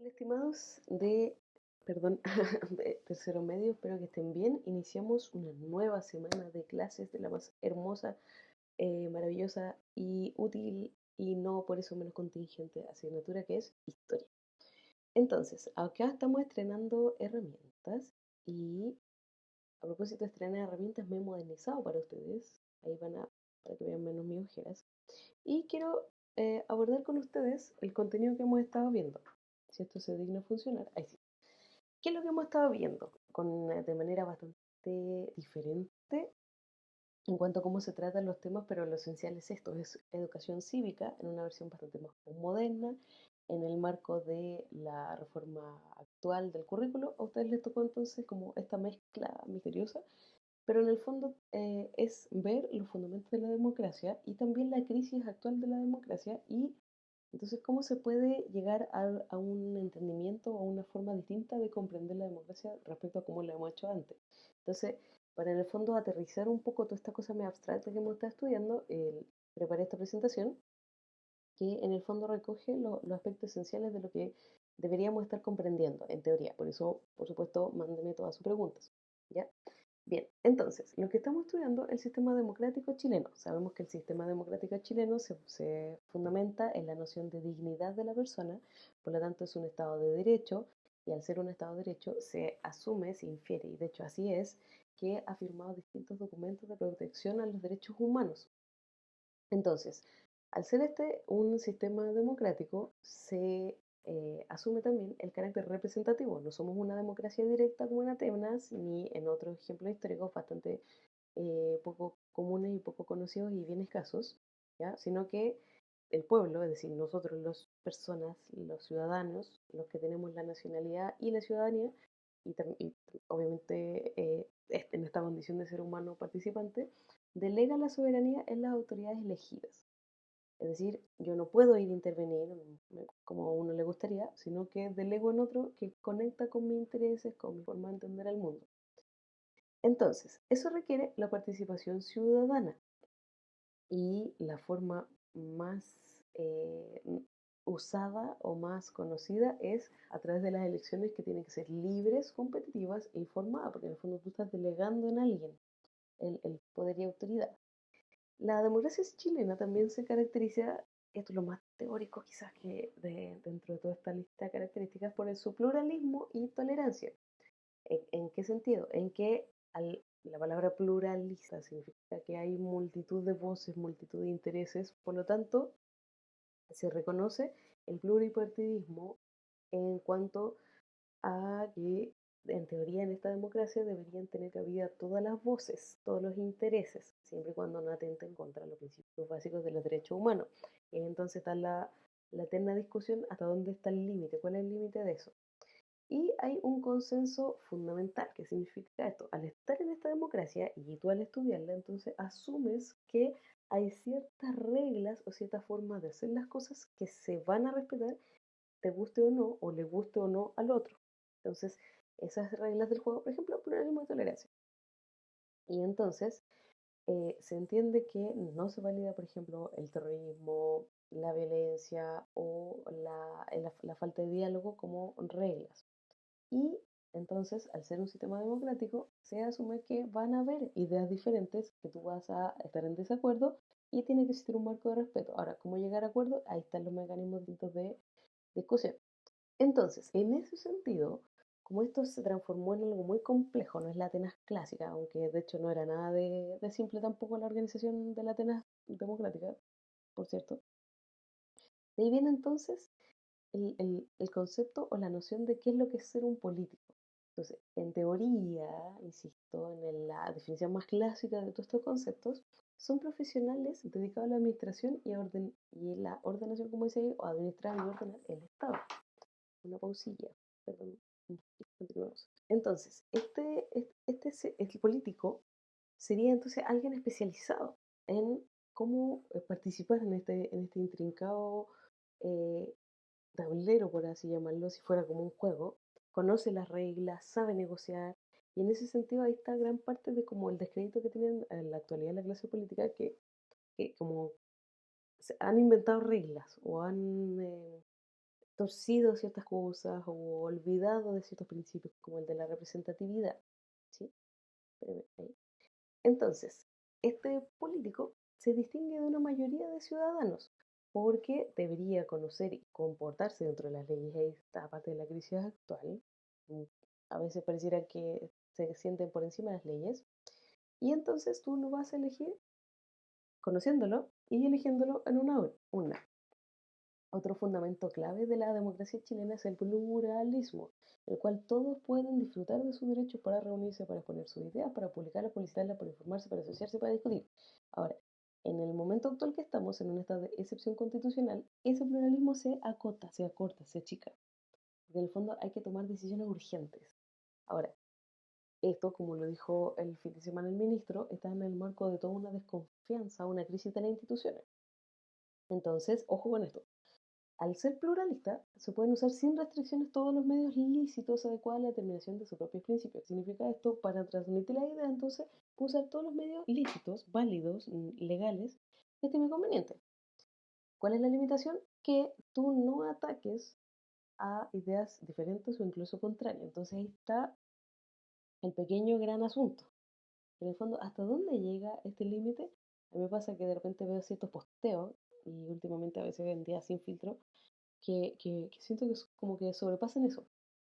Hola, estimados perdón, de tercero medio, espero que estén bien. Iniciamos una nueva semana de clases de la más hermosa, maravillosa y útil y no por eso menos contingente asignatura que es historia. Entonces, acá estamos estrenando herramientas y a propósito de estrenar herramientas me he modernizado para ustedes. Ahí para que vean menos mis ojeras. Y quiero abordar con ustedes el contenido que hemos estado viendo. Si esto se digna funcionar, ahí sí. ¿Qué es lo que hemos estado viendo? De manera bastante diferente en cuanto a cómo se tratan los temas, pero lo esencial es esto, es educación cívica en una versión bastante más moderna, en el marco de la reforma actual del currículo. A ustedes les tocó entonces como esta mezcla misteriosa, pero en el fondo es ver los fundamentos de la democracia y también la crisis actual de la democracia y entonces, ¿cómo se puede llegar a un entendimiento o a una forma distinta de comprender la democracia respecto a cómo lo hemos hecho antes? Entonces, para en el fondo aterrizar un poco toda esta cosa medio abstracta que hemos estado estudiando, preparé esta presentación que en el fondo recoge los aspectos esenciales de lo que deberíamos estar comprendiendo en teoría. Por eso, por supuesto, mándeme todas sus preguntas. ¿Ya? Bien, entonces, lo que estamos estudiando es el sistema democrático chileno. Sabemos que el sistema democrático chileno se fundamenta en la noción de dignidad de la persona, por lo tanto es un Estado de Derecho, y al ser un Estado de Derecho se asume, se infiere, y de hecho así es, que ha firmado distintos documentos de protección a los derechos humanos. Entonces, al ser este un sistema democrático, se asume también el carácter representativo. No somos una democracia directa como en Atenas, ni en otros ejemplos históricos bastante poco comunes y poco conocidos y bien escasos, ¿ya? Sino que el pueblo, es decir, nosotros, las personas, los ciudadanos, los que tenemos la nacionalidad y la ciudadanía, y obviamente en esta condición de ser humano participante, delega la soberanía en las autoridades elegidas. Es decir, yo no puedo ir a intervenir como a uno le gustaría, sino que delego en otro que conecta con mis intereses, con mi forma de entender el mundo. Entonces, eso requiere la participación ciudadana y la forma más usada o más conocida es a través de las elecciones que tienen que ser libres, competitivas e informadas, porque en el fondo tú estás delegando en alguien el poder y autoridad. La democracia chilena también se caracteriza, esto es lo más teórico quizás dentro de toda esta lista de características, por su pluralismo y tolerancia. ¿En qué sentido? En que la palabra pluralista significa que hay multitud de voces, multitud de intereses, por lo tanto, se reconoce el pluripartidismo en cuanto a que, en teoría, en esta democracia deberían tener cabida todas las voces, todos los intereses, siempre y cuando no atenten contra los principios básicos de los derechos humanos. Y entonces está la eterna discusión hasta dónde está el límite, cuál es el límite de eso. Y hay un consenso fundamental, que significa esto, al estar en esta democracia y tú al estudiarla, entonces asumes que hay ciertas reglas o ciertas formas de hacer las cosas que se van a respetar, te guste o le guste o no al otro. Entonces, esas reglas del juego, por ejemplo, pluralismo y tolerancia. Y entonces se entiende que no se valida, por ejemplo, el terrorismo, la violencia o la falta de diálogo como reglas. Y entonces, al ser un sistema democrático, se asume que van a haber ideas diferentes, que tú vas a estar en desacuerdo y tiene que existir un marco de respeto. Ahora, ¿cómo llegar a acuerdo? Ahí están los mecanismos distintos de discusión. Entonces, en ese sentido, como esto se transformó en algo muy complejo, no es la Atenas clásica, aunque de hecho no era nada de simple tampoco la organización de la Atenas democrática, por cierto. De ahí viene entonces el concepto o la noción de qué es lo que es ser un político. Entonces, en teoría, insisto, en la definición más clásica de todos estos conceptos, son profesionales dedicados a la administración y la ordenación, como dice ahí, o administrar y ordenar el Estado. Una pausilla, perdón. Continuamos. Entonces, el político sería entonces alguien especializado en cómo participar en este intrincado eh, tablero, por así llamarlo, si fuera como un juego, conoce las reglas, sabe negociar, y en ese sentido ahí está gran parte de como el descrédito que tienen en la actualidad la clase política, que como han inventado reglas o han torcido ciertas cosas o olvidado de ciertos principios, como el de la representatividad. ¿Sí? Espérame, ahí. Entonces, este político se distingue de una mayoría de ciudadanos porque debería conocer y comportarse dentro de las leyes. Ahí está parte de la crisis actual. Mm, A veces pareciera que se sienten por encima de las leyes. Y entonces tú lo vas a elegir conociéndolo y eligiéndolo en una urna. Otro fundamento clave de la democracia chilena es el pluralismo, el cual todos pueden disfrutar de sus derechos para reunirse, para exponer sus ideas, para publicarlas, publicitarlas, para informarse, para asociarse, para discutir. Ahora, en el momento actual que estamos, en un estado de excepción constitucional, ese pluralismo se acota, se acorta, se achica, porque en el fondo hay que tomar decisiones urgentes. Ahora, esto, como lo dijo el fin de semana el ministro, está en el marco de toda una desconfianza, una crisis de las instituciones. Entonces, ojo con esto. Al ser pluralista, se pueden usar sin restricciones todos los medios lícitos adecuados a la determinación de sus propios principios. ¿Qué significa esto? Para transmitir la idea, entonces, puedo usar todos los medios lícitos, válidos, legales, que estime conveniente. ¿Cuál es la limitación? Que tú no ataques a ideas diferentes o incluso contrarias. Entonces ahí está el pequeño gran asunto. En el fondo, ¿hasta dónde llega este límite? A mí me pasa que de repente veo ciertos posteos y últimamente a veces en días sin filtro que siento que como que sobrepasan eso.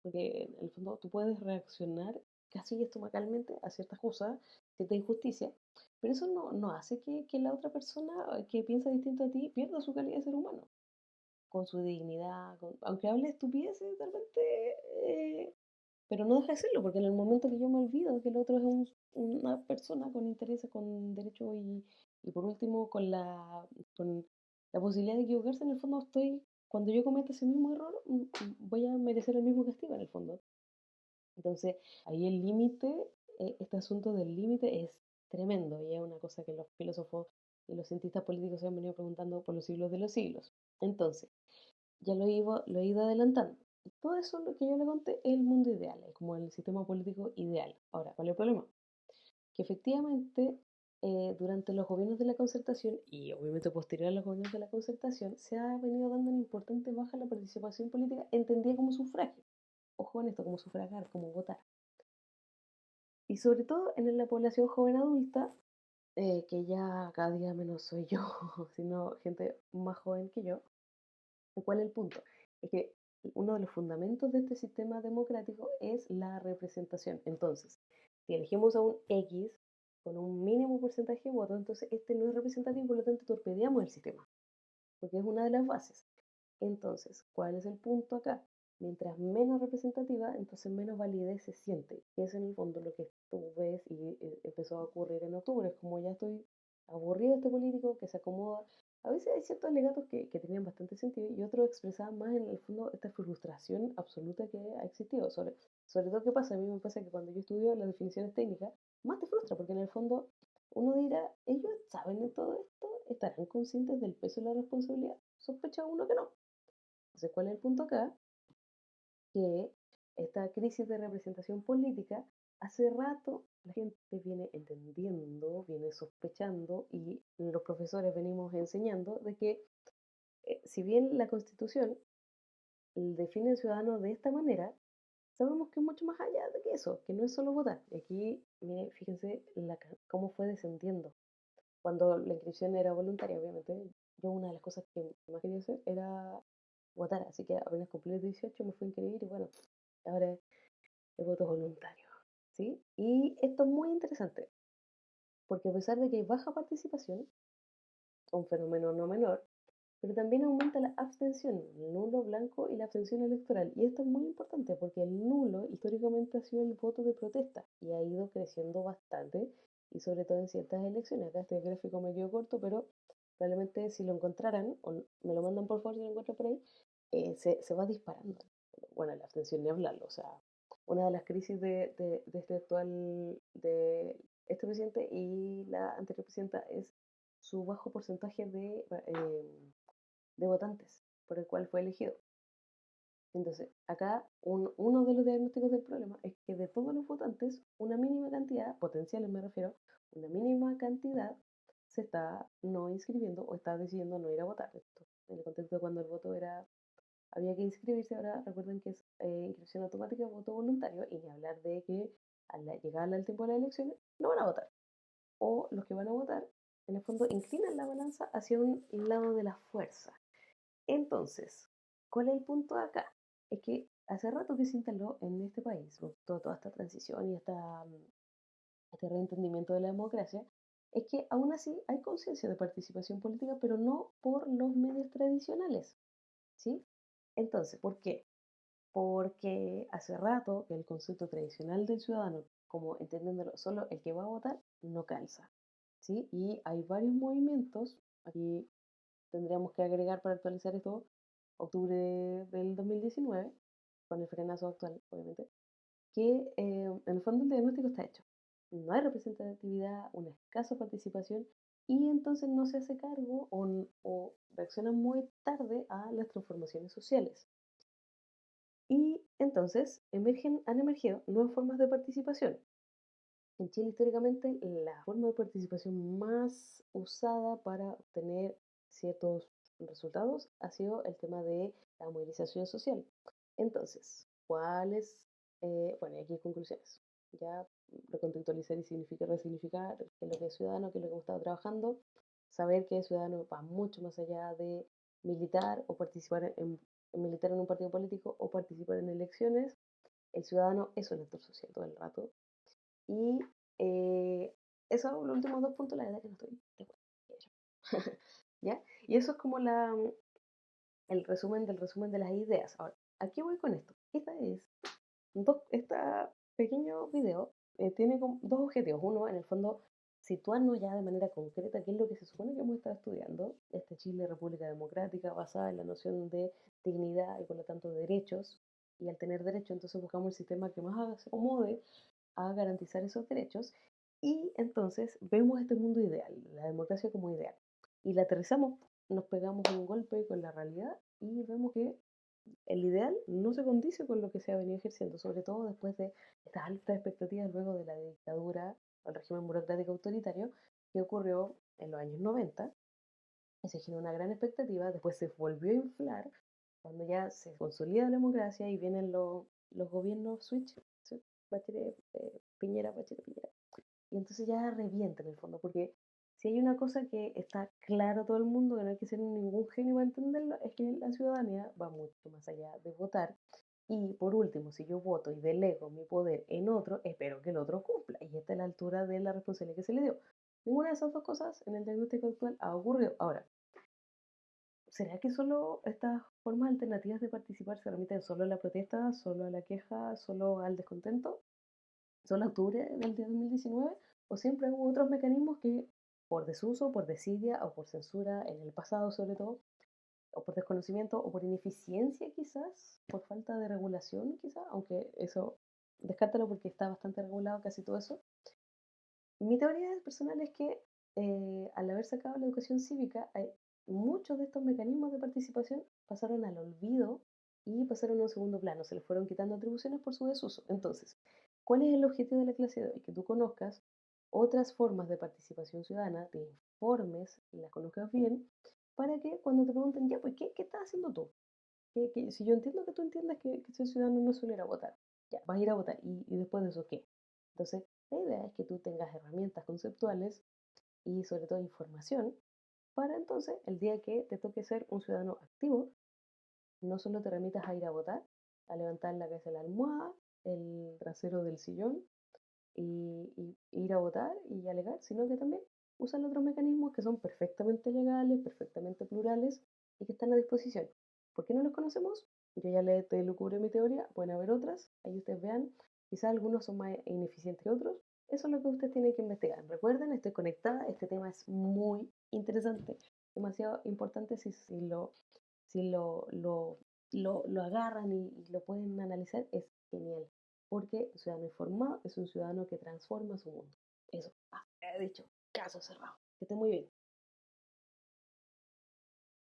Porque en el fondo tú puedes reaccionar casi estomacalmente a ciertas cosas, cierta injusticia, pero eso no hace que la otra persona que piensa distinto a ti pierda su calidad de ser humano, con su dignidad, aunque hable estupideces de repente, pero no deja de serlo, porque en el momento que yo me olvido que el otro es una persona con intereses, con derechos y por último con la posibilidad de equivocarse, en el fondo estoy, cuando yo cometa ese mismo error, voy a merecer el mismo castigo en el fondo. Entonces, ahí el límite, este asunto del límite es tremendo y es una cosa que los filósofos y los cientistas políticos se han venido preguntando por los siglos de los siglos. Entonces, ya lo he ido adelantando. Todo eso lo que yo le conté es el mundo ideal, es como el sistema político ideal. Ahora, ¿cuál es el problema? Que efectivamente durante los gobiernos de la concertación y obviamente posterior a los gobiernos de la concertación se ha venido dando una importante baja a la participación política entendida como sufragio. Ojo en esto, como sufragar, como votar. Y sobre todo en la población joven adulta, que ya cada día menos soy yo, sino gente más joven que yo. ¿Cuál es el punto? Es que uno de los fundamentos de este sistema democrático es la representación. Entonces, si elegimos a un X con un mínimo porcentaje de votos, entonces este no es representativo, por lo tanto torpedeamos el sistema, porque es una de las bases. Entonces, ¿cuál es el punto acá? Mientras menos representativa, entonces menos validez se siente, que es en el fondo lo que tú ves y empezó a ocurrir en octubre. Es como ya estoy aburrido de este político que se acomoda. A veces hay ciertos alegatos que tenían bastante sentido y otros expresaban más en el fondo esta frustración absoluta que ha existido. Sobre todo, ¿qué pasa? A mí me pasa que cuando yo estudio las definiciones técnicas, más te frustra, porque en el fondo uno dirá, ellos saben de todo esto, estarán conscientes del peso y la responsabilidad. Sospecha uno que no. Entonces, ¿cuál es el punto acá? Que esta crisis de representación política, hace rato la gente viene entendiendo, viene sospechando y los profesores venimos enseñando de que si bien la Constitución define al ciudadano de esta manera, sabemos que es mucho más allá de que eso, que no es solo votar. Y aquí, mire, fíjense cómo fue descendiendo. Cuando la inscripción era voluntaria, obviamente, yo una de las cosas que más quería hacer era votar, así que apenas cumplí los 18 me fui a inscribir y bueno, ahora el voto voluntario, ¿sí? Y esto es muy interesante, porque a pesar de que hay baja participación, un fenómeno no menor, pero también aumenta la abstención, el nulo blanco y la abstención electoral. Y esto es muy importante porque el nulo históricamente ha sido el voto de protesta y ha ido creciendo bastante y sobre todo en ciertas elecciones. Acá este gráfico me quedó corto, pero probablemente si lo encontraran, o me lo mandan por favor si lo encuentro por ahí, se va disparando. Bueno, la abstención ni hablarlo, o sea, una de las crisis de este actual, de este presidente y la anterior presidenta es su bajo porcentaje de votantes por el cual fue elegido. Entonces, acá uno de los diagnósticos del problema es que de todos los votantes, una mínima cantidad, potenciales me refiero, una mínima cantidad se está no inscribiendo o está decidiendo no ir a votar. Esto en el contexto de cuando el voto era había que inscribirse. Ahora recuerden que es inscripción automática, voto voluntario, y ni hablar de que al llegar al tiempo de las elecciones no van a votar. O los que van a votar, en el fondo, inclinan la balanza hacia un lado de la fuerza. Entonces, ¿cuál es el punto de acá? Es que hace rato que se instaló en este país toda esta transición y este reentendimiento de la democracia, es que aún así hay conciencia de participación política, pero no por los medios tradicionales, ¿sí? Entonces, ¿por qué? Porque hace rato que el concepto tradicional del ciudadano, como entendiéndolo solo el que va a votar, no calza, ¿sí? Y hay varios movimientos, aquí tendríamos que agregar para actualizar esto, octubre del 2019, con el frenazo actual, obviamente, que en el fondo el diagnóstico está hecho. No hay representatividad, una escasa participación, y entonces no se hace cargo o reacciona muy tarde a las transformaciones sociales. Y entonces han emergido nuevas formas de participación. En Chile, históricamente, la forma de participación más usada para obtener ciertos resultados ha sido el tema de la movilización social. Entonces, ¿cuáles? Bueno, y aquí conclusiones. Ya recontextualizar y significa resignificar qué es lo que es ciudadano, qué es lo que hemos estado trabajando. Saber que es ciudadano va mucho más allá de militar o participar en militar en un partido político o participar en elecciones. El ciudadano es un actor social todo el rato. Y eso, los últimos dos puntos, la verdad que no estoy de acuerdo. ¿Ya? Y eso es como el resumen del resumen de las ideas. Ahora, ¿a qué voy con esto? Este pequeño video tiene como dos objetivos. Uno, en el fondo, situarnos ya de manera concreta qué es lo que se supone que hemos estado estudiando. Este Chile, República Democrática, basada en la noción de dignidad y por lo tanto de derechos. Y al tener derechos, entonces buscamos el sistema que más se acomode a garantizar esos derechos, y entonces vemos este mundo ideal, la democracia como ideal, y la aterrizamos, nos pegamos un golpe con la realidad y vemos que el ideal no se condice con lo que se ha venido ejerciendo, sobre todo después de estas altas expectativas luego de la dictadura o el régimen burocrático autoritario que ocurrió en los años 90. Se generó una gran expectativa, después se volvió a inflar cuando ya se consolida la democracia y vienen los gobiernos switch, ¿sí? Bachelet, Piñera, Bachelet, Piñera. Y entonces ya revienta en el fondo, porque si hay una cosa que está clara a todo el mundo, que no hay que ser ningún genio para entenderlo, es que la ciudadanía va mucho más allá de votar. Y por último, si yo voto y delego mi poder en otro, espero que el otro cumpla. Y esta es la altura de la responsabilidad que se le dio. Ninguna de esas dos cosas en el diagnóstico actual ha ocurrido. Ahora, ¿será que solo estas formas alternativas de participar se remiten solo a la protesta, solo a la queja, solo al descontento? ¿Solo octubre del 2019? ¿O siempre hubo otros mecanismos que, por desuso, por desidia o por censura, en el pasado sobre todo, o por desconocimiento o por ineficiencia quizás, por falta de regulación quizás, aunque eso descártalo porque está bastante regulado casi todo eso? Mi teoría personal es que al haber sacado la educación cívica, muchos de estos mecanismos de participación pasaron al olvido y pasaron a un segundo plano, se les fueron quitando atribuciones por su desuso. Entonces, ¿cuál es el objetivo de la clase de hoy? Que tú conozcas otras formas de participación ciudadana, te informes, las conozcas bien, para que cuando te pregunten, ya, pues, ¿qué estás haciendo tú? Si yo entiendo que tú entiendas que ser ciudadano no es solo ir a votar, ya, vas a ir a votar, y después de eso, ¿qué? Entonces, la idea es que tú tengas herramientas conceptuales y sobre todo información para entonces el día que te toque ser un ciudadano activo, no solo te remitas a ir a votar, a levantar la cabeza de la almohada, el trasero del sillón y ir a votar y alegar, sino que también usan otros mecanismos que son perfectamente legales, perfectamente plurales y que están a disposición. ¿Por qué no los conocemos? Yo ya les lucubré mi teoría, pueden haber otras, ahí ustedes vean, quizás algunos son más ineficientes que otros, eso es lo que ustedes tienen que investigar. Recuerden, estoy conectada, este tema es muy interesante, demasiado importante si lo agarran y lo pueden analizar, es genial. Porque un ciudadano informado es un ciudadano que transforma su mundo. Eso, he dicho, caso cerrado. Que esté muy bien.